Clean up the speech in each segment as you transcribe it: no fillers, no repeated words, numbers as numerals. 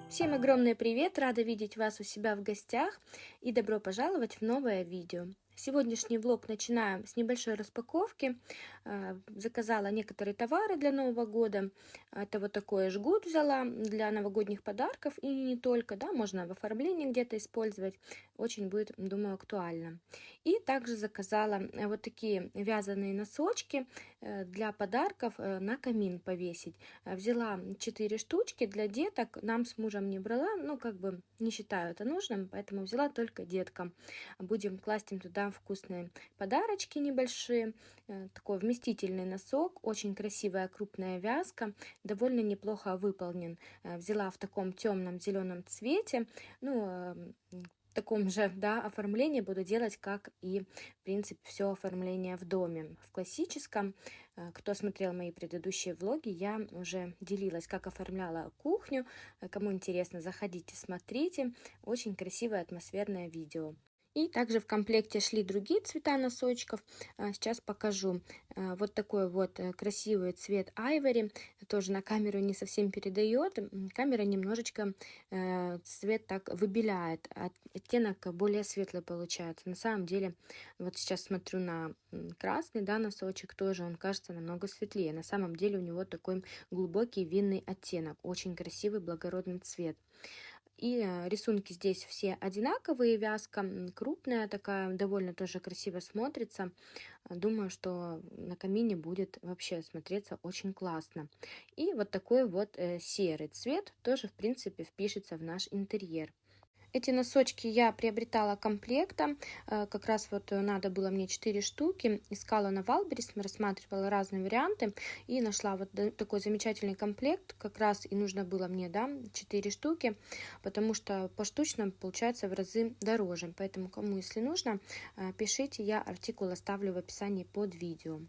Всем огромный привет! Рада видеть вас у себя в гостях и добро пожаловать в новое видео. Сегодняшний влог начинаем с небольшой распаковки. Заказала некоторые товары для Нового года. Это вот такой жгут взяла для новогодних подарков и не только, да, можно в оформлении где-то использовать. Очень будет, думаю, актуально. И также заказала вот такие вязаные носочки для подарков на камин повесить. Взяла 4 штучки для деток, нам с мужем не брала, ну как бы не считаю это нужным, поэтому взяла только деткам. Будем класть им туда вкусные подарочки небольшие. Такой вместительный носок, очень красивая крупная вязка, довольно неплохо выполнен. Взяла в таком темном зеленом цвете, ну в таком же, да, оформлении буду делать, как и, в принципе, все оформление в доме. В классическом, кто смотрел мои предыдущие влоги, я уже делилась, как оформляла кухню. Кому интересно, заходите, смотрите. Очень красивое атмосферное видео. И также в комплекте шли другие цвета носочков. Сейчас покажу. Вот такой вот красивый цвет айвори. Тоже на камеру не совсем передает. Камера немножечко цвет так выбеляет. Оттенок более светлый получается. На самом деле, вот сейчас смотрю на красный, да, носочек тоже. Он кажется намного светлее. На самом деле у него такой глубокий винный оттенок. Очень красивый благородный цвет. И рисунки здесь все одинаковые, вязка крупная такая, довольно тоже красиво смотрится. Думаю, что на камине будет вообще смотреться очень классно. И вот такой вот серый цвет тоже, в принципе, впишется в наш интерьер. Эти носочки я приобретала комплектом, как раз вот надо было мне 4 штуки, искала на Валберис, рассматривала разные варианты и нашла вот такой замечательный комплект, как раз и нужно было мне, да, 4 штуки, потому что поштучно получается в разы дороже, поэтому кому если нужно, пишите, я артикул оставлю в описании под видео.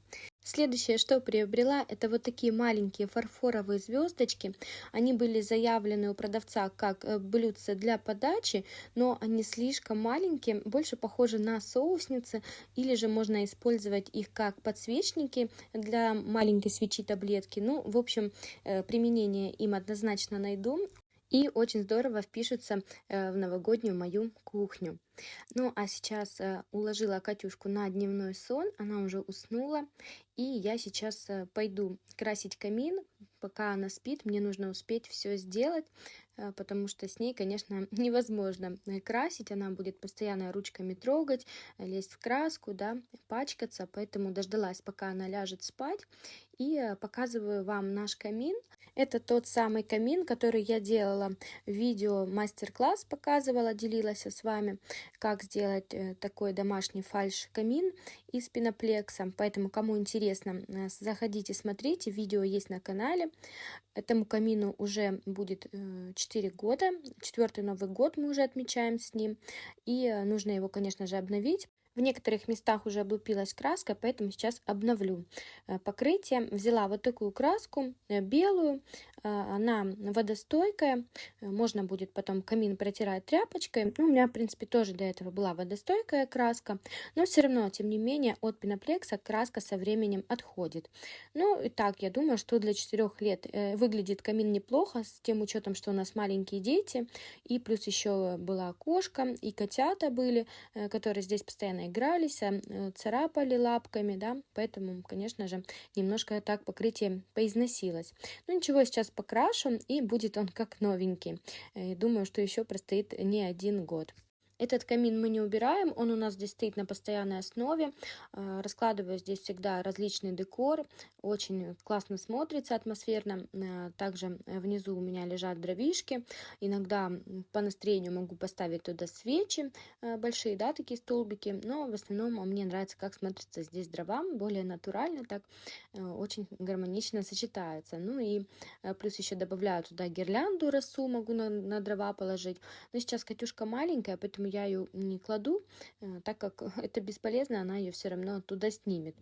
Следующее, что приобрела, это вот такие маленькие фарфоровые звездочки. Они были заявлены у продавца как блюдце для подачи, но они слишком маленькие, больше похожи на соусницы, или же можно использовать их как подсвечники для маленькой свечи таблетки. Ну, в общем, применение им однозначно найду. И очень здорово впишутся в новогоднюю мою кухню. Ну, а сейчас уложила Катюшку на дневной сон, она уже уснула, и я сейчас пойду красить камин, пока она спит, мне нужно успеть все сделать, потому что с ней, конечно, невозможно красить, она будет постоянно ручками трогать, лезть в краску, да, пачкаться, поэтому дождалась, пока она ляжет спать, и показываю вам наш камин. Это тот самый камин, который я делала видео, мастер-класс показывала, делилась с вами, как сделать такой домашний фальш-камин из пеноплекса. Поэтому, кому интересно, заходите, смотрите, видео есть на канале. Этому камину уже будет 4 года, 4-й Новый год мы уже отмечаем с ним, и нужно его, конечно же, обновить. В некоторых местах уже облупилась краска, поэтому сейчас обновлю покрытие. Взяла вот такую краску, белую, она водостойкая, можно будет потом камин протирать тряпочкой. Ну, у меня, в принципе, тоже до этого была водостойкая краска, но все равно, тем не менее, от пеноплекса краска со временем отходит. Ну, и так, я думаю, что для 4 лет выглядит камин неплохо, с тем учетом, что у нас маленькие дети, и плюс еще была кошка, и котята были, которые здесь постоянно игрались, царапали лапками, да, поэтому, конечно же, немножко так покрытие поизносилось. Ну ничего, сейчас покрашу, и будет он как новенький. Думаю, что еще простоит не 1 год. Этот камин мы не убираем, он у нас здесь стоит на постоянной основе. Раскладываю здесь всегда различный декор, очень классно смотрится, атмосферно. Также внизу у меня лежат дровишки. Иногда по настроению могу поставить туда свечи большие, да, такие столбики. Но в основном мне нравится, как смотрится здесь дрова, более натурально, так очень гармонично сочетается. Ну и плюс еще добавляю туда гирлянду, росу могу на дрова положить. Но сейчас Катюшка маленькая, поэтому я ее не кладу, так как это бесполезно, она ее все равно оттуда снимет.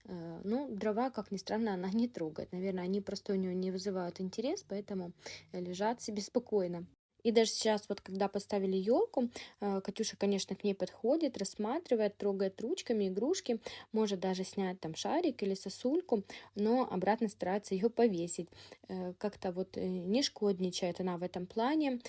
Ну, дрова, как ни странно, она не трогает. Наверное, они просто у нее не вызывают интерес, поэтому лежат себе спокойно. И даже сейчас, вот когда поставили елку, Катюша, конечно, к ней подходит, рассматривает, трогает ручками игрушки, может даже снять там шарик или сосульку, но обратно старается ее повесить. Как-то вот не шкодничает она в этом плане.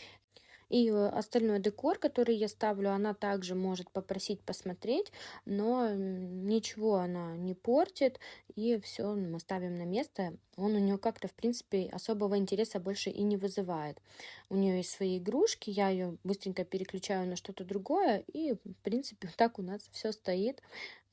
И остальной декор, который я ставлю, она также может попросить посмотреть, но ничего она не портит, и все мы ставим на место. Он у нее как-то, в принципе, особого интереса больше и не вызывает. У нее есть свои игрушки, я ее быстренько переключаю на что-то другое, и, в принципе, так у нас все стоит,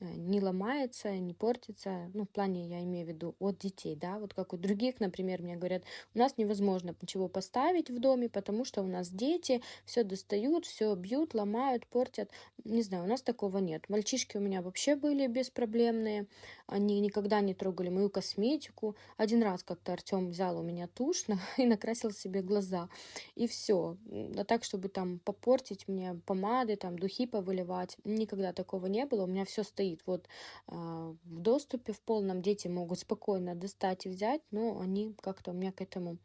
не ломается, не портится. Ну, в плане, я имею в виду, от детей, да, вот как у других, например, мне говорят, у нас невозможно ничего поставить в доме, потому что у нас дети все достают, все бьют, ломают, портят. Не знаю, у нас такого нет. Мальчишки у меня вообще были беспроблемные, они никогда не трогали мою косметику. Один раз как-то Артем взял у меня тушь и накрасил себе глаза, и все. А так, чтобы там попортить мне помады, там духи повыливать, никогда такого не было. У меня все стоит вот в доступе в полном. Дети могут спокойно достать и взять, но они как-то у меня к этому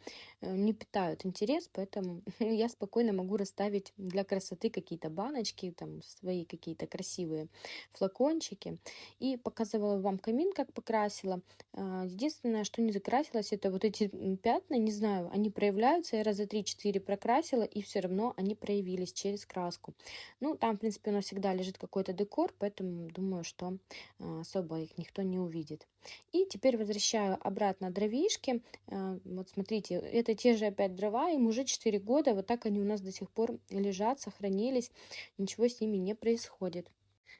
не питают интерес, поэтому я спокойно могу расставить для красоты какие-то баночки, там свои какие-то красивые флакончики. И показывала вам камин, как покрасила. Единственное, что не закрасилось, это вот эти пятна, не знаю, они проявляются, я раза 3-4 прокрасила, и все равно они проявились через краску. Ну, там, в принципе, у нас всегда лежит какой-то декор, поэтому думаю, что особо их никто не увидит. И теперь возвращаю обратно дровишки. Вот смотрите, это те же опять дрова, им уже 4 года, вот так они у нас до сих пор лежат, сохранились, ничего с ними не происходит.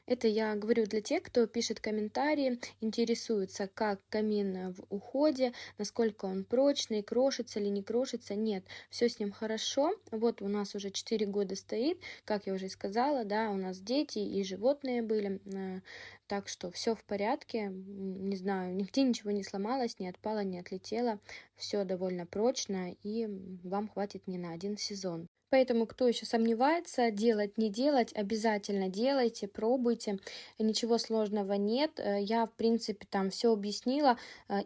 Это я говорю для тех, кто пишет комментарии, интересуется, как камин в уходе, насколько он прочный, крошится или не крошится. Нет, все с ним хорошо. Вот у нас уже 4 года стоит, как я уже сказала, да, у нас дети и животные были, так что все в порядке. Не знаю, нигде ничего не сломалось, не отпало, не отлетело. Все довольно прочно, и вам хватит не на один сезон. Поэтому, кто еще сомневается, делать, не делать, обязательно делайте, пробуйте. Ничего сложного нет. Я, в принципе, там все объяснила,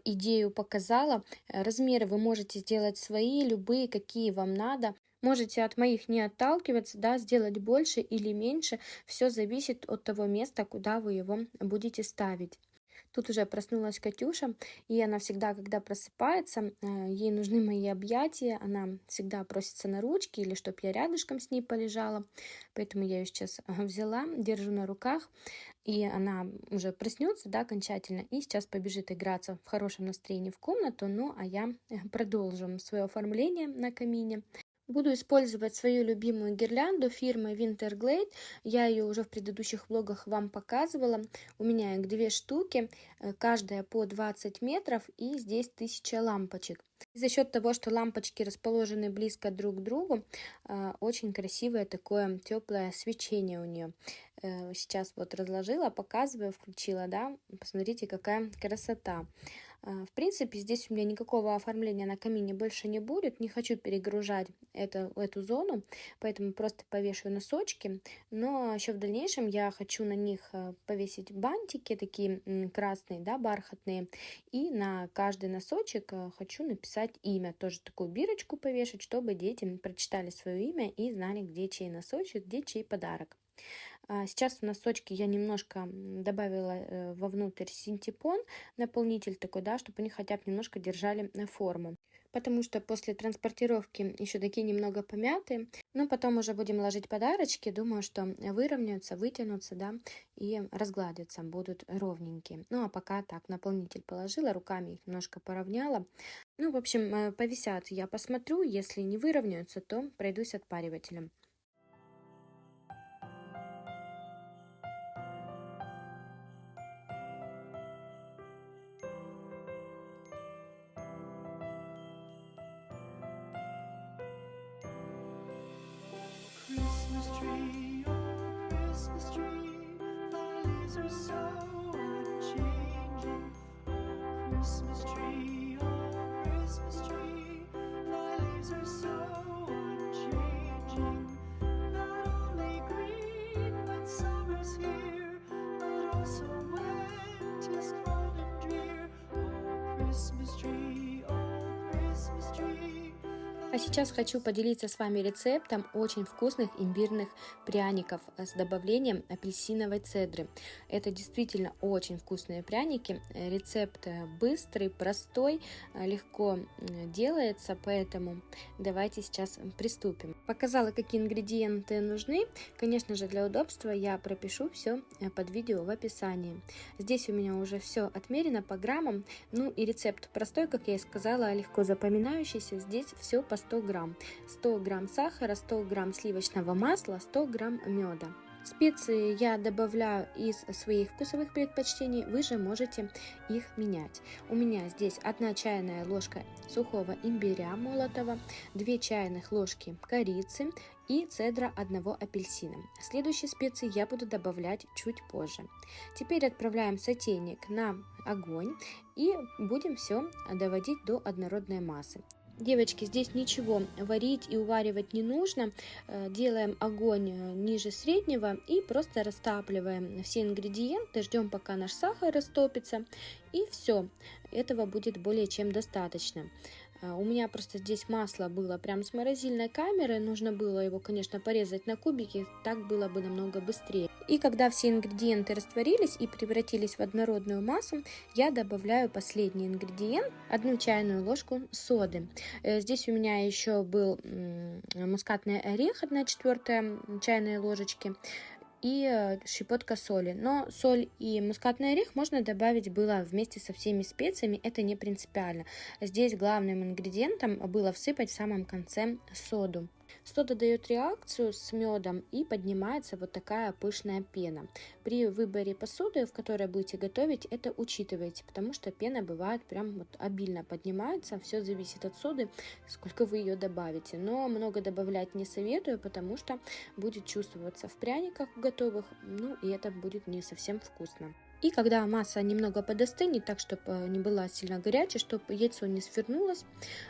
идею показала. Размеры вы можете сделать свои, любые, какие вам надо. Можете от моих не отталкиваться, да, сделать больше или меньше. Все зависит от того места, куда вы его будете ставить. Тут уже проснулась Катюша, и она всегда, когда просыпается, ей нужны мои объятия, она всегда просится на ручки или чтобы я рядышком с ней полежала, поэтому я ее сейчас взяла, держу на руках, и она уже проснется, да, окончательно, и сейчас побежит играться в хорошем настроении в комнату, ну, а я продолжу свое оформление на камине. Буду использовать свою любимую гирлянду фирмы Winterglade. Я ее уже в предыдущих влогах вам показывала. У меня их 2 штуки, каждая по 20 метров, и здесь 1000 лампочек. И за счет того, что лампочки расположены близко друг к другу, очень красивое такое теплое свечение у нее. Сейчас вот разложила, показываю, включила, да, посмотрите, какая красота. В принципе, здесь у меня никакого оформления на камине больше не будет, не хочу перегружать эту зону, поэтому просто повешу носочки, но еще в дальнейшем я хочу на них повесить бантики такие красные, да, бархатные, и на каждый носочек хочу написать имя, тоже такую бирочку повешать, чтобы дети прочитали свое имя и знали, где чей носочек, где чей подарок. Сейчас в носочки я немножко добавила вовнутрь синтепон, наполнитель такой, да, чтобы они хотя бы немножко держали форму. Потому что после транспортировки еще такие немного помятые. Но потом уже будем ложить подарочки. Думаю, что выровняются, вытянутся, да, и разгладятся, будут ровненькие. Ну, а пока так, наполнитель положила, руками их немножко поровняла. Ну, в общем, повисят, я посмотрю. Если не выровняются, то пройдусь отпаривателем. Christmas tree, oh Christmas tree, thy leaves are so unchanging. Oh Christmas tree, thy leaves are so unchanging. Not only green when summer's here, but also when 'tis cold and drear. Oh Christmas tree, thy А сейчас хочу поделиться с вами рецептом очень вкусных имбирных пряников с добавлением апельсиновой цедры. Это действительно очень вкусные пряники. Рецепт быстрый, простой, легко делается, поэтому давайте сейчас приступим. Показала, какие ингредиенты нужны. Конечно же, для удобства я пропишу все под видео в описании. Здесь у меня уже все отмерено по граммам. Ну и рецепт простой, как я и сказала, легко запоминающийся. Здесь все по 100 грамм. 100 грамм сахара, 100 грамм сливочного масла, 100 грамм меда. Специи я добавляю из своих вкусовых предпочтений, вы же можете их менять. У меня здесь 1 чайная ложка сухого имбиря молотого, 2 чайных ложки корицы и цедра 1 апельсина. Следующие специи я буду добавлять чуть позже. Теперь отправляем сотейник на огонь и будем все доводить до однородной массы. Девочки, здесь ничего варить и уваривать не нужно. Делаем огонь ниже среднего и просто растапливаем все ингредиенты. Ждем, пока наш сахар растопится. И все. Этого будет более чем достаточно. У меня просто здесь масло было прям с морозильной камеры. Нужно было его, конечно, порезать на кубики. Так было бы намного быстрее. И когда все ингредиенты растворились и превратились в однородную массу, я добавляю последний ингредиент, 1 чайную ложку соды. Здесь у меня еще был мускатный орех, 1/4 чайной ложечки, и щепотка соли. Но соль и мускатный орех можно добавить было вместе со всеми специями, это не принципиально. Здесь главным ингредиентом было всыпать в самом конце соду. Сода дает реакцию с медом и поднимается вот такая пышная пена. При выборе посуды, в которой будете готовить, это учитывайте, потому что пена бывает прям вот обильно поднимается. Все зависит от соды, сколько вы ее добавите. Но много добавлять не советую, потому что будет чувствоваться в пряниках готовых, ну и это будет не совсем вкусно. И когда масса немного подостынет, так чтобы не была сильно горячей, чтобы яйцо не свернулось,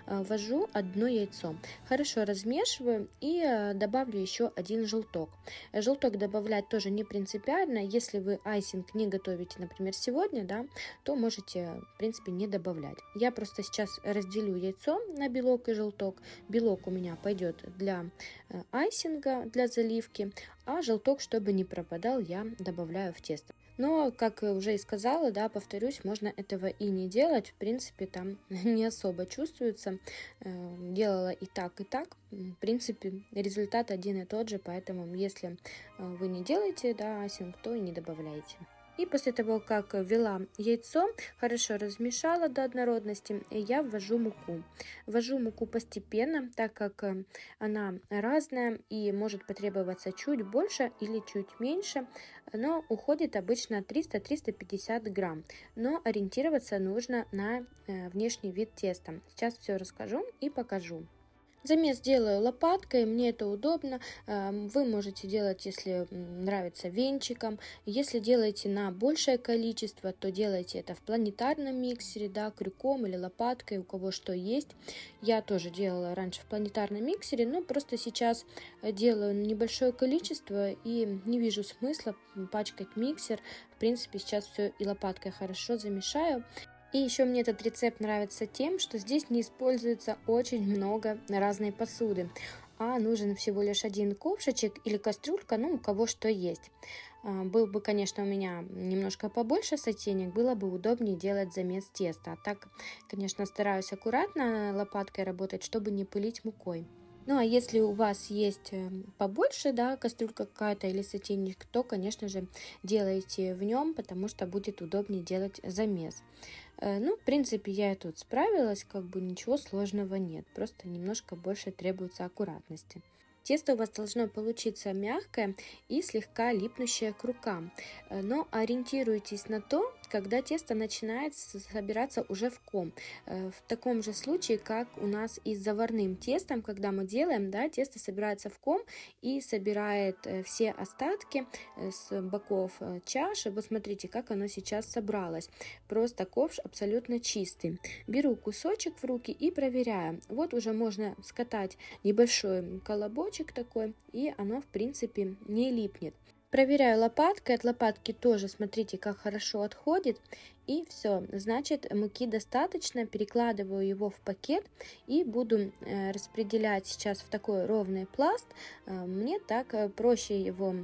ввожу 1 яйцо. Хорошо размешиваю и добавлю еще 1 желток. Желток добавлять тоже не принципиально. Если вы айсинг не готовите, например, сегодня, да, то можете, в принципе, не добавлять. Я просто сейчас разделю яйцо на белок и желток. Белок у меня пойдет для айсинга, для заливки, а желток, чтобы не пропадал, я добавляю в тесто. Но, как уже и сказала, да, повторюсь, можно этого и не делать. В принципе, там не особо чувствуется. Делала и так, и так. В принципе, результат один и тот же, поэтому если вы не делаете, да, айсинг, то и не добавляйте. И после того, как ввела яйцо, хорошо размешала до однородности, я ввожу муку. Ввожу муку постепенно, так как она разная и может потребоваться чуть больше или чуть меньше, но уходит обычно 300-350 грамм. Но ориентироваться нужно на внешний вид теста. Сейчас все расскажу и покажу. Замес делаю лопаткой, мне это удобно. Вы можете делать, если нравится, венчиком. Если делаете на большее количество, то делайте это в планетарном миксере, да, крюком или лопаткой, у кого что есть. Я тоже делала раньше в планетарном миксере, но просто сейчас делаю небольшое количество и не вижу смысла пачкать миксер. В принципе, сейчас все и лопаткой хорошо замешаю. И еще мне этот рецепт нравится тем, что здесь не используется очень много разной посуды, а нужен всего лишь 1 ковшичек или кастрюлька, ну у кого что есть. Был бы, конечно, у меня немножко побольше сотейник, было бы удобнее делать замес теста. А так, конечно, стараюсь аккуратно лопаткой работать, чтобы не пылить мукой. Ну, а если у вас есть побольше, да, кастрюлька какая-то или сотейник, то, конечно же, делайте в нем, потому что будет удобнее делать замес. Ну, в принципе, я и тут справилась, как бы ничего сложного нет, просто немножко больше требуется аккуратности. Тесто у вас должно получиться мягкое и слегка липнущее к рукам. Но ориентируйтесь на то, когда тесто начинает собираться уже в ком. В таком же случае, как у нас и с заварным тестом, когда мы делаем, да, тесто собирается в ком и собирает все остатки с боков чаши. Вот смотрите, как оно сейчас собралось. Просто ковш абсолютно чистый. Беру кусочек в руки и проверяю. Вот уже можно скатать небольшой колобочек такой, и оно в принципе не липнет. Проверяю лопаткой, от лопатки тоже смотрите, как хорошо отходит. И все, значит, муки достаточно. Перекладываю его в пакет и буду распределять сейчас в такой ровный пласт. Мне так проще его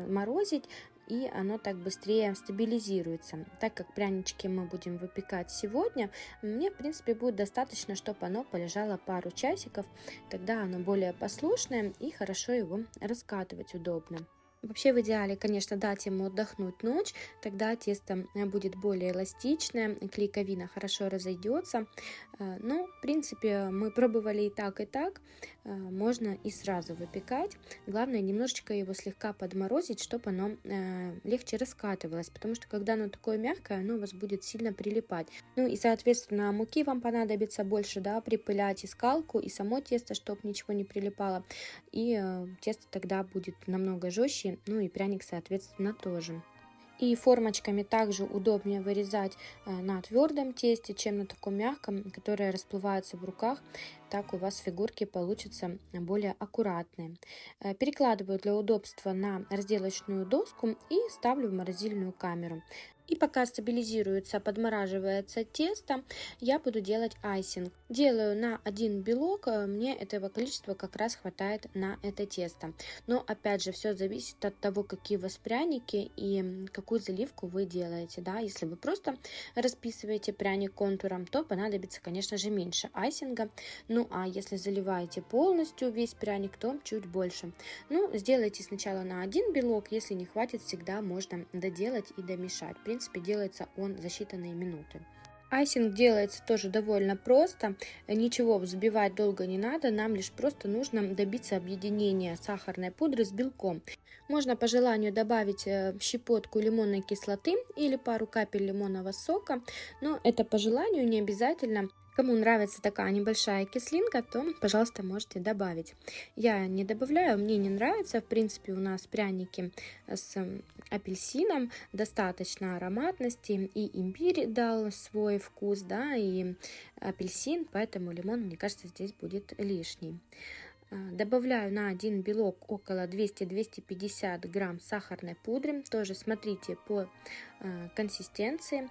морозить, и оно так быстрее стабилизируется. Так как прянички мы будем выпекать сегодня, мне, в принципе, будет достаточно, чтобы оно полежало пару часиков. Тогда оно более послушное и хорошо его раскатывать удобно. Вообще в идеале, конечно, дать ему отдохнуть ночь, тогда тесто будет более эластичное, клейковина хорошо разойдется. Но, в принципе, мы пробовали и так, можно и сразу выпекать. Главное, немножечко его слегка подморозить, чтобы оно легче раскатывалось, потому что когда оно такое мягкое, оно у вас будет сильно прилипать. Ну и, соответственно, муки вам понадобится больше, да, припылять и скалку, и само тесто, чтобы ничего не прилипало. И тесто тогда будет намного жестче, ну и пряник, соответственно, тоже. И формочками также удобнее вырезать на твердом тесте, чем на таком мягком, которое расплывается в руках. Так у вас фигурки получатся более аккуратные. Перекладываю для удобства на разделочную доску и ставлю в морозильную камеру. И пока стабилизируется, подмораживается тесто, я буду делать айсинг. Делаю на один белок, мне этого количества как раз хватает на это тесто. Но опять же, все зависит от того, какие у вас пряники и какую заливку вы делаете. Да? Если вы просто расписываете пряник контуром, то понадобится, конечно же, меньше айсинга. Ну а если заливаете полностью весь пряник, то чуть больше. Ну, сделайте сначала на один белок, если не хватит, всегда можно доделать и домешать. В принципе, делается он за считанные минуты. Айсинг делается тоже довольно просто, ничего взбивать долго не надо, нам лишь просто нужно добиться объединения сахарной пудры с белком. Можно по желанию добавить щепотку лимонной кислоты или пару капель лимонного сока, но это по желанию, не обязательно. Кому нравится такая небольшая кислинка, то, пожалуйста, можете добавить. Я не добавляю, мне не нравится. В принципе, у нас пряники с апельсином, достаточно ароматности. И имбирь дал свой вкус, да, и апельсин, поэтому лимон, мне кажется, здесь будет лишний. Добавляю на один белок около 200-250 грамм сахарной пудры. Тоже смотрите по консистенции.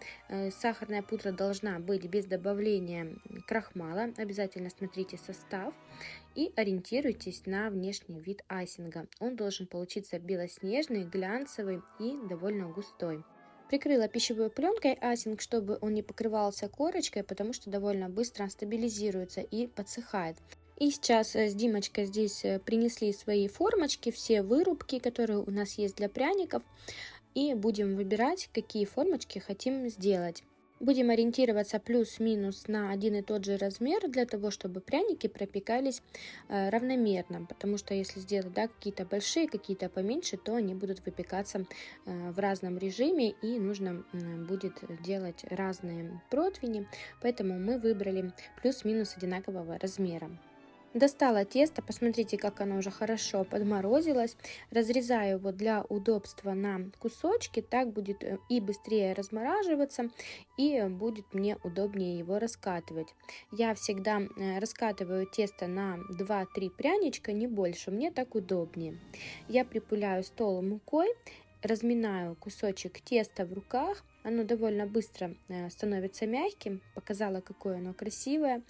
Сахарная пудра должна быть без добавления крахмала. Обязательно смотрите состав и ориентируйтесь на внешний вид айсинга. Он должен получиться белоснежный, глянцевый и довольно густой. Прикрыла пищевой пленкой айсинг, чтобы он не покрывался корочкой, потому что довольно быстро стабилизируется и подсыхает. И сейчас с Димочкой здесь принесли свои формочки, все вырубки, которые у нас есть для пряников. И будем выбирать, какие формочки хотим сделать. Будем ориентироваться плюс-минус на один и тот же размер, для того, чтобы пряники пропекались равномерно. Потому что если сделать, да, какие-то большие, какие-то поменьше, то они будут выпекаться в разном режиме. И нужно будет делать разные противни. Поэтому мы выбрали плюс-минус одинакового размера. Достала тесто, посмотрите, как оно уже хорошо подморозилось. Разрезаю его для удобства на кусочки, так будет и быстрее размораживаться, и будет мне удобнее его раскатывать. Я всегда раскатываю тесто на 2-3 пряничка, не больше, мне так удобнее. Я припыляю стол мукой, разминаю кусочек теста в руках. Оно довольно быстро становится мягким. Показала, какое оно красивое.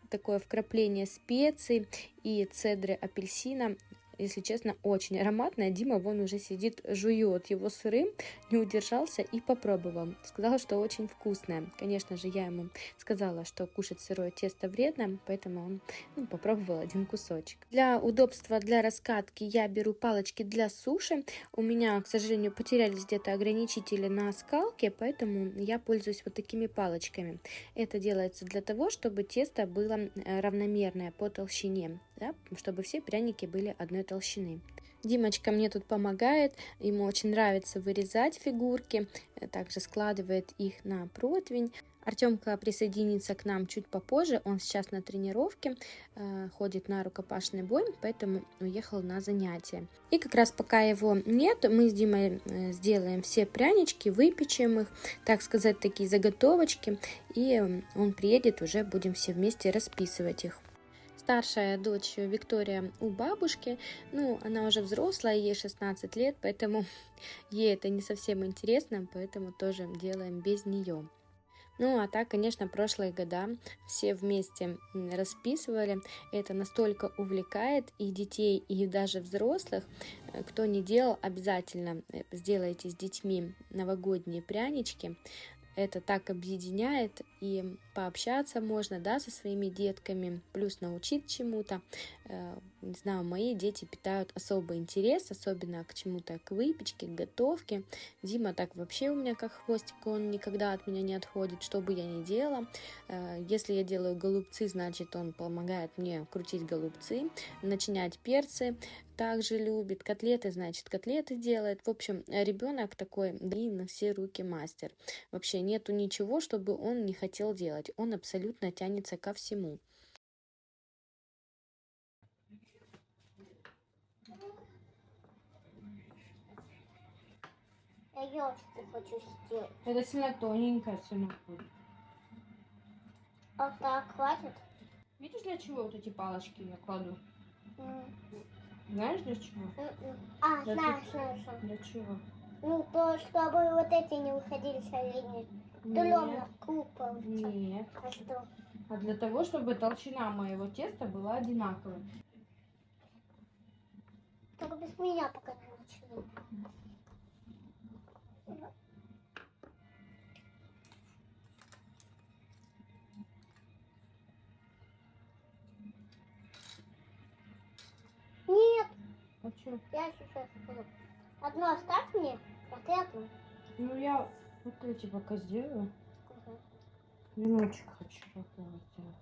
Такое вкрапление специй и цедры апельсина. Если честно, очень ароматное. Дима вон уже сидит, жует его сырым, не удержался и попробовал. Сказал, что очень вкусное. Конечно же, я ему сказала, что кушать сырое тесто вредно, поэтому он попробовал один кусочек. Для удобства, для раскатки я беру палочки для суши. У меня, к сожалению, потерялись где-то ограничители на скалке, поэтому я пользуюсь вот такими палочками. Это делается для того, чтобы тесто было равномерное по толщине, да, чтобы все пряники были одной толщины. Димочка мне тут помогает, ему очень нравится вырезать фигурки, также складывает их на противень. Артемка присоединится к нам чуть попозже, он сейчас на тренировке, ходит на рукопашный бой, поэтому уехал на занятия. И как раз пока его нет, мы с Димой сделаем все прянички, выпечем их, так сказать, такие заготовочки, и он приедет, уже будем все вместе расписывать их. Старшая дочь Виктория у бабушки, ну, она уже взрослая, ей 16 лет, поэтому ей это не совсем интересно, поэтому тоже делаем без нее. Ну, а так, конечно, прошлые года все вместе расписывали. Это настолько увлекает и детей, и даже взрослых. Кто не делал, обязательно сделайте с детьми новогодние прянички. Это так объединяет, и пообщаться можно, да, со своими детками, плюс научить чему-то. Не знаю, мои дети питают особый интерес, особенно к чему-то, к выпечке, к готовке. Дима так вообще у меня как хвостик, он никогда от меня не отходит, что бы я ни делала. Если я делаю голубцы, значит, он помогает мне крутить голубцы, начинять перцы. Также любит котлеты, значит, котлеты делает. В общем, ребенок такой, да и на все руки мастер. Вообще нету ничего, чтобы он не хотел делать. Он абсолютно тянется ко всему. Я елочку хочу сделать. Это сильно тоненькая, сильно. А так хватит? Видишь, для чего вот эти палочки я кладу? М, Знаешь, для чего? А, Да знаю, знаю. Для чего? Ну, то, чтобы вот эти не выходили со линии. Тулем круг получится. Нет. А что? А для того, чтобы толщина моего теста была одинаковой. Только без меня пока не начали. Нет, А что? я сейчас скажу. Одно оставь мне, а ты одну. Ну я вот эти пока сделаю. Ага. Веночек хочу такого сделать.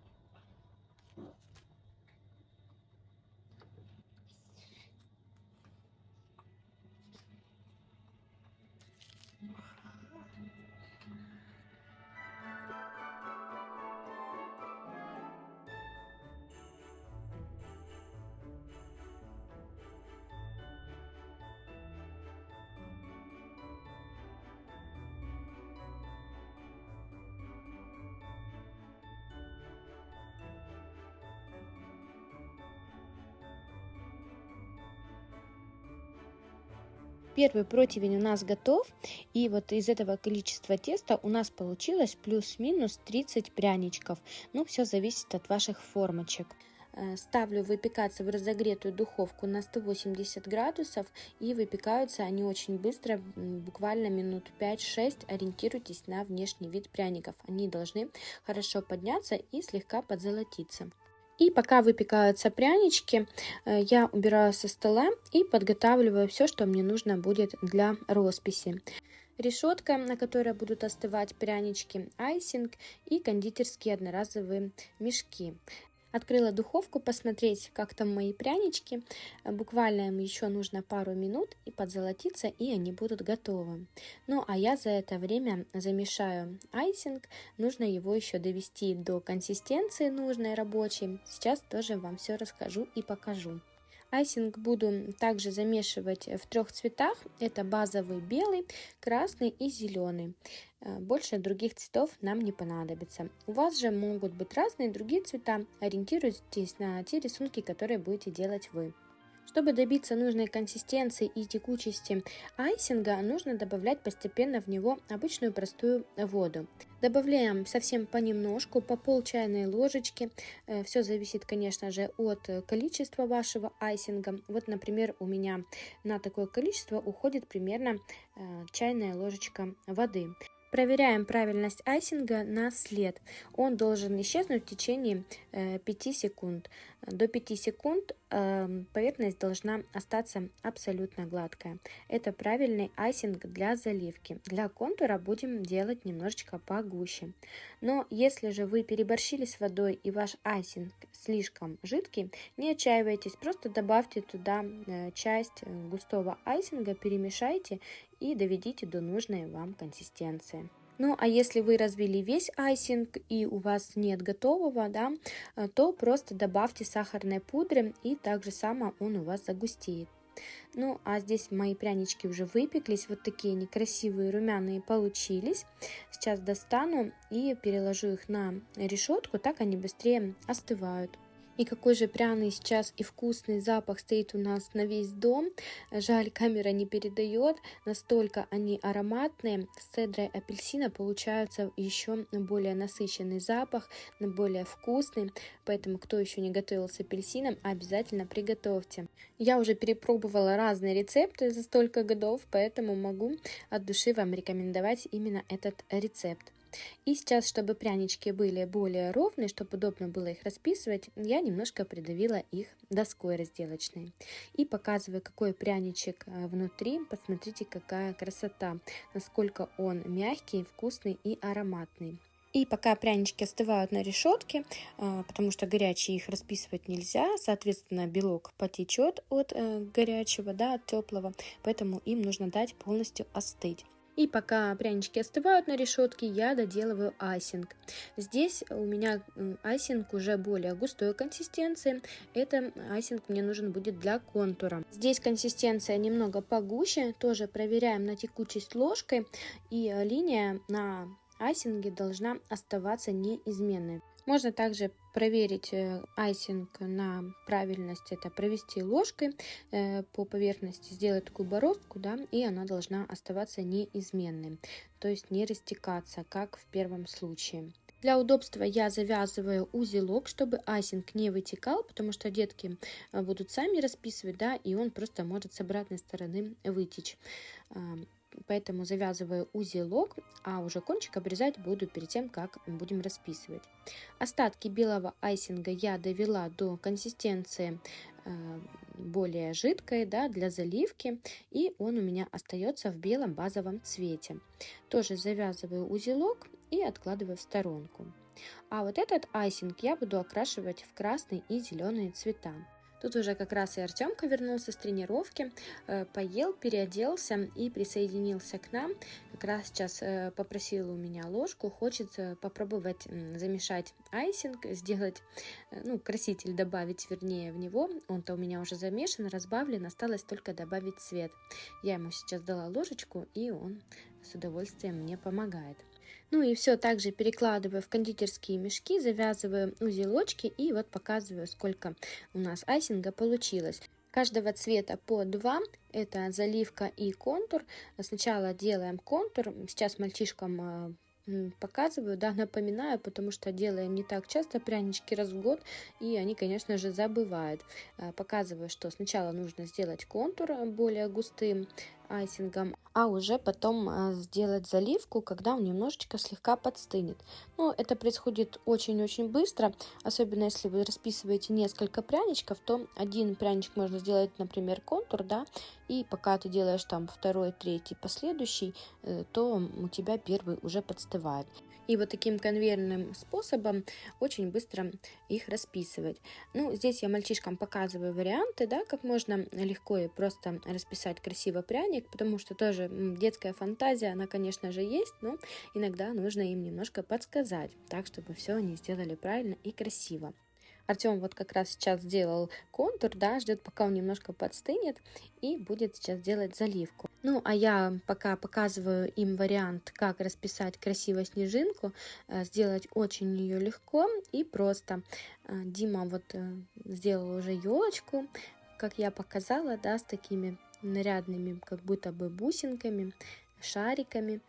Первый противень у нас готов, и вот из этого количества теста у нас получилось плюс-минус 30 пряничков. Ну, все зависит от ваших формочек. Ставлю выпекаться в разогретую духовку на 180 градусов, и выпекаются они очень быстро, буквально минут 5-6. Ориентируйтесь на внешний вид пряников. Они должны хорошо подняться и слегка подзолотиться. И пока выпекаются прянички, я убираю со стола и подготавливаю все, что мне нужно будет для росписи. Решетка, на которой будут остывать прянички, айсинг и кондитерские одноразовые мешки. Открыла духовку посмотреть, как там мои прянички. Буквально им еще нужно пару минут и подзолотиться, и они будут готовы. Ну а я за это время замешаю айсинг. Нужно его еще довести до консистенции нужной, рабочей. Сейчас тоже вам все расскажу и покажу. Айсинг буду также замешивать в 3 цветах. Это базовый белый, красный и зеленый. Больше других цветов нам не понадобится. У вас же могут быть разные другие цвета. Ориентируйтесь на те рисунки, которые будете делать вы. Чтобы добиться нужной консистенции и текучести айсинга, нужно добавлять постепенно в него обычную простую воду. Добавляем совсем понемножку, по пол чайной ложечки. Все зависит, конечно же, от количества вашего айсинга. Вот, например, у меня на такое количество уходит примерно чайная ложечка воды. Проверяем правильность айсинга на след. Он должен исчезнуть в течение 5 секунд. До 5 секунд поверхность должна остаться абсолютно гладкая. Это правильный айсинг для заливки. Для контура будем делать немножечко погуще. Но если же вы переборщили с водой и ваш айсинг слишком жидкий, не отчаивайтесь, просто добавьте туда часть густого айсинга, перемешайте и доведите до нужной вам консистенции. Ну, а если вы развели весь айсинг и у вас нет готового, да, то просто добавьте сахарной пудры, и так же само он у вас загустеет. Ну, а здесь мои прянички уже выпеклись, вот такие некрасивые румяные получились. Сейчас достану и переложу их на решетку, так они быстрее остывают. И какой же пряный сейчас и вкусный запах стоит у нас на весь дом. Жаль, камера не передает, настолько они ароматные. С цедрой апельсина получается еще более насыщенный запах, более вкусный. Поэтому, кто еще не готовил с апельсином, обязательно приготовьте. Я уже перепробовала разные рецепты за столько годов, поэтому могу от души вам рекомендовать именно этот рецепт. И сейчас, чтобы прянички были более ровные, чтобы удобно было их расписывать, я немножко придавила их доской разделочной. И показываю, какой пряничек внутри. Посмотрите, какая красота, насколько он мягкий, вкусный и ароматный. И пока прянички остывают на решетке, потому что горячие их расписывать нельзя, соответственно, белок потечет от горячего, да, от теплого, поэтому им нужно дать полностью остыть. И пока прянички остывают на решетке, я доделываю айсинг. Здесь у меня айсинг уже более густой консистенции. Это айсинг мне нужен будет для контура. Здесь консистенция немного погуще. Тоже проверяем на текучесть ложкой. И линия на айсинге должна оставаться неизменной. Можно также проверить айсинг на правильность, это провести ложкой по поверхности, сделать такую бороздку, да, и она должна оставаться неизменной, то есть не растекаться, как в первом случае. Для удобства я завязываю узелок, чтобы айсинг не вытекал, потому что детки будут сами расписывать, да, и он просто может с обратной стороны вытечь. Поэтому завязываю узелок, а уже кончик обрезать буду перед тем, как будем расписывать. Остатки белого айсинга я довела до консистенции более жидкой, да, для заливки, и он у меня остается в белом базовом цвете. Тоже завязываю узелок и откладываю в сторонку. А вот этот айсинг я буду окрашивать в красный и зеленые цвета. Тут уже как раз и Артемка вернулся с тренировки, поел, переоделся и присоединился к нам. Как раз сейчас попросил у меня ложку, хочет попробовать замешать айсинг, сделать, ну, краситель добавить, вернее, в него. Он-то у меня уже замешан, разбавлен, осталось только добавить цвет. Я ему сейчас дала ложечку, и он с удовольствием мне помогает. Ну и все также перекладываю в кондитерские мешки, завязываю узелочки и вот показываю, сколько у нас айсинга получилось. Каждого цвета по 2, это заливка и контур. Сначала делаем контур, сейчас мальчишкам показываю, да, напоминаю, потому что делаем не так часто, прянички раз в год, и они, конечно же, забывают. Показываю, что сначала нужно сделать контур более густым айсингом, а уже потом сделать заливку, когда он немножечко слегка подстынет. Но это происходит очень-очень быстро, особенно если вы расписываете несколько пряничков, то один пряничек можно сделать, например, контур, да, и пока ты делаешь там второй, третий, последующий, то у тебя первый уже подстывает. И вот таким конвейерным способом очень быстро их расписывать. Ну, здесь я мальчишкам показываю варианты, да, как можно легко и просто расписать красиво пряник, потому что тоже детская фантазия, она, конечно же, есть, но иногда нужно им немножко подсказать, так, чтобы все они сделали правильно и красиво. Артем вот как раз сейчас сделал контур, да, ждет, пока он немножко подстынет, и будет сейчас делать заливку. Ну, а я пока показываю им вариант, как расписать красиво снежинку. Сделать очень ее легко и просто. Дима вот сделал уже елочку, как я показала, да, с такими нарядными, как будто бы бусинками, шариками.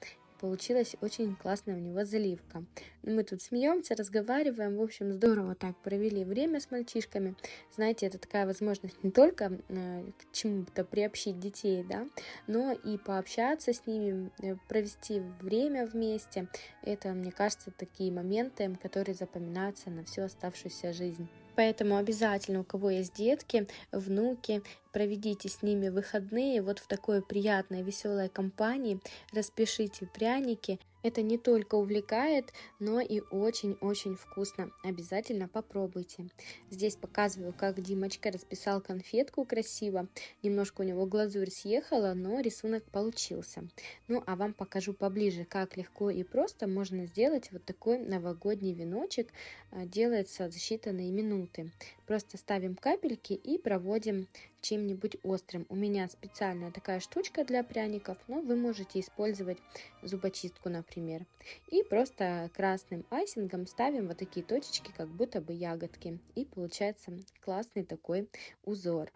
Получилась очень классная у него заливка. Мы тут смеемся, разговариваем. В общем, здорово так провели время с мальчишками. Знаете, это такая возможность не только к чему-то приобщить детей, да, но и пообщаться с ними, провести время вместе. Это, мне кажется, такие моменты, которые запоминаются на всю оставшуюся жизнь. Поэтому обязательно, у кого есть детки, внуки, проведите с ними выходные вот в такой приятной, веселой компании, распишите пряники. Это не только увлекает, но и очень-очень вкусно. Обязательно попробуйте. Здесь показываю, как Димочка расписал конфетку красиво. Немножко у него глазурь съехала, но рисунок получился. Ну, а вам покажу поближе, как легко и просто можно сделать вот такой новогодний веночек. Делается за считанные минуты. Просто ставим капельки и проводим чем-нибудь острым. У меня специальная такая штучка для пряников, но вы можете использовать зубочистку, например. И просто красным айсингом ставим вот такие точечки, как будто бы ягодки. И получается классный такой узор.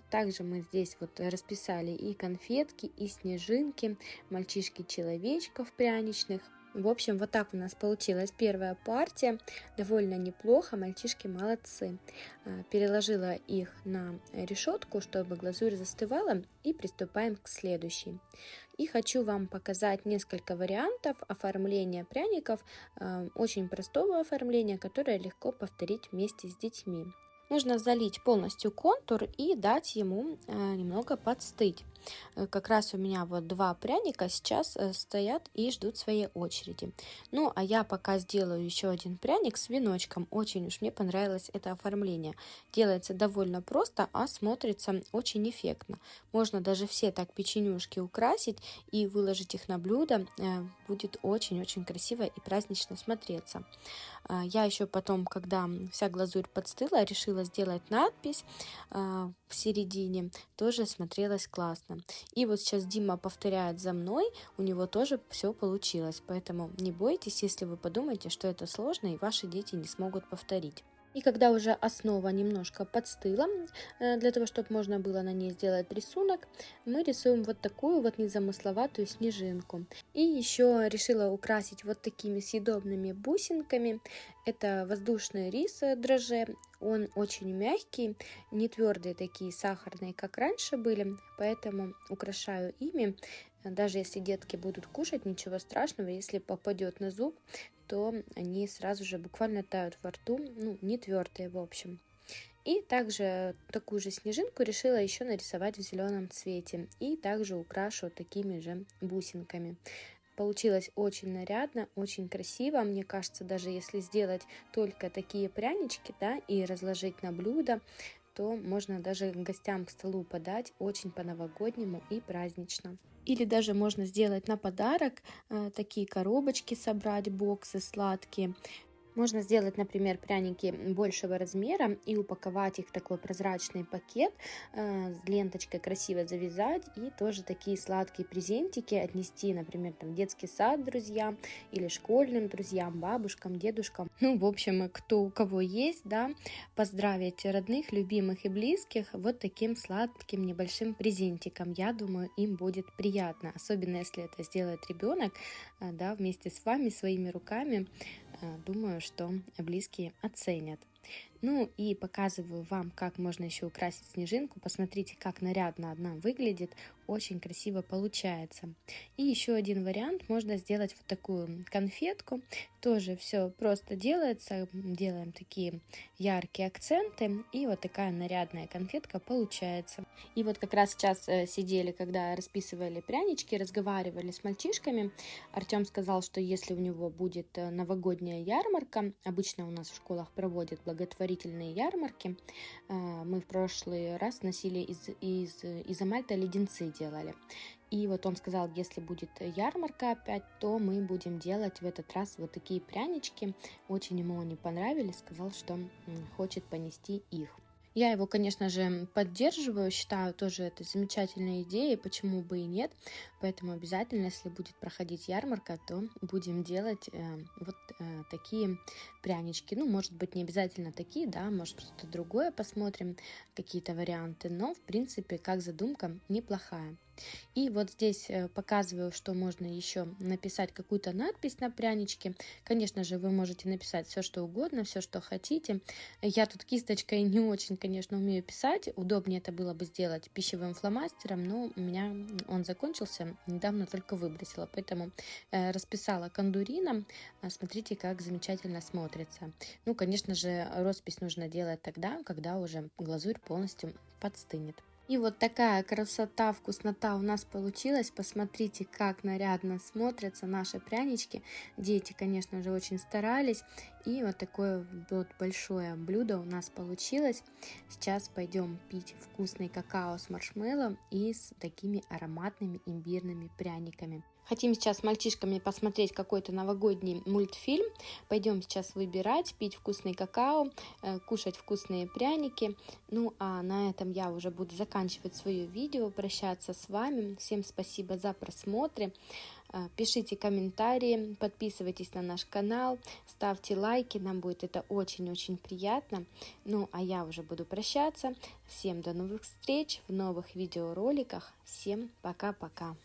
Также мы здесь вот расписали и конфетки, и снежинки, мальчишки-человечков пряничных. В общем, вот так у нас получилась первая партия. Довольно неплохо, мальчишки молодцы. Переложила их на решетку, чтобы глазурь застывала, и приступаем к следующей. И хочу вам показать несколько вариантов оформления пряников, очень простого оформления, которое легко повторить вместе с детьми. Нужно залить полностью контур и дать ему немного подстыть. Как раз у меня вот 2 пряника сейчас стоят и ждут своей очереди. Ну, а я пока сделаю еще один пряник с веночком. Очень уж мне понравилось это оформление. Делается довольно просто, а смотрится очень эффектно. Можно даже все так печенюшки украсить и выложить их на блюдо. Будет очень-очень красиво и празднично смотреться. Я еще потом, когда вся глазурь подстыла, решила сделать надпись в середине. Тоже смотрелось классно. И вот сейчас Дима повторяет за мной, у него тоже все получилось. Поэтому не бойтесь, если вы подумаете, что это сложно и ваши дети не смогут повторить. И когда уже основа немножко подстыла, для того, чтобы можно было на ней сделать рисунок, мы рисуем вот такую вот незамысловатую снежинку. И еще решила украсить вот такими съедобными бусинками. Это воздушный рис дрожжи. Он очень мягкий, не твердые такие сахарные, как раньше были, поэтому украшаю ими. Даже если детки будут кушать, ничего страшного, если попадет на зуб, то они сразу же буквально тают во рту, ну, не твердые, в общем. И также такую же снежинку решила еще нарисовать в зеленом цвете. И также украшу такими же бусинками. Получилось очень нарядно, очень красиво. Мне кажется, даже если сделать только такие прянички, да, и разложить на блюдо, то можно даже гостям к столу подать очень по-новогоднему и празднично. Или даже можно сделать на подарок такие коробочки, собрать, боксы сладкие. Можно сделать, например, пряники большего размера и упаковать их в такой прозрачный пакет, с ленточкой красиво завязать и тоже такие сладкие презентики отнести, например, там, в детский сад друзьям или школьным друзьям, бабушкам, дедушкам. Ну, в общем, кто у кого есть, да, поздравить родных, любимых и близких вот таким сладким небольшим презентиком. Я думаю, им будет приятно, особенно если это сделает ребенок, да, вместе с вами, своими руками. Думаю, что близкие оценят. Ну и показываю вам, как можно еще украсить снежинку. Посмотрите, как нарядно она выглядит. Очень красиво получается. И еще один вариант. Можно сделать вот такую конфетку. Тоже все просто делается. Делаем такие яркие акценты. И вот такая нарядная конфетка получается. И вот как раз сейчас сидели, когда расписывали прянички, разговаривали с мальчишками. Артем сказал, что если у него будет новогодняя ярмарка, обычно у нас в школах проводят благотворительные ярмарки. Мы в прошлый раз носили из изомальта леденцы делали. И вот он сказал, если будет ярмарка опять, то мы будем делать в этот раз вот такие прянички. Очень ему они понравились, сказал, что хочет понести их. Я его, конечно же, поддерживаю, считаю тоже это замечательной идеей, почему бы и нет. Поэтому обязательно, если будет проходить ярмарка, то будем делать вот такие прянички. Ну, может быть, не обязательно такие, да, может что-то другое посмотрим, какие-то варианты. Но, в принципе, как задумка неплохая. И вот здесь показываю, что можно еще написать какую-то надпись на пряничке. Конечно же, вы можете написать все, что угодно, все, что хотите. Я тут кисточкой не очень, конечно, умею писать. Удобнее это было бы сделать пищевым фломастером, но у меня он закончился, недавно только выбросила. Поэтому расписала кондурином. Смотрите, как замечательно смотрится. Ну, конечно же, роспись нужно делать тогда, когда уже глазурь полностью подстынет. И вот такая красота, вкуснота у нас получилась. Посмотрите, как нарядно смотрятся наши прянички. Дети, конечно же, очень старались. И вот такое вот большое блюдо у нас получилось. Сейчас пойдем пить вкусный какао с маршмеллоу и с такими ароматными имбирными пряниками. Хотим сейчас с мальчишками посмотреть какой-то новогодний мультфильм. Пойдем сейчас выбирать, пить вкусный какао, кушать вкусные пряники. Ну а на этом я уже буду заканчивать свое видео, прощаться с вами. Всем спасибо за просмотры. Пишите комментарии, подписывайтесь на наш канал, ставьте лайки, нам будет это очень-очень приятно. Ну а я уже буду прощаться. Всем до новых встреч в новых видеороликах. Всем пока-пока.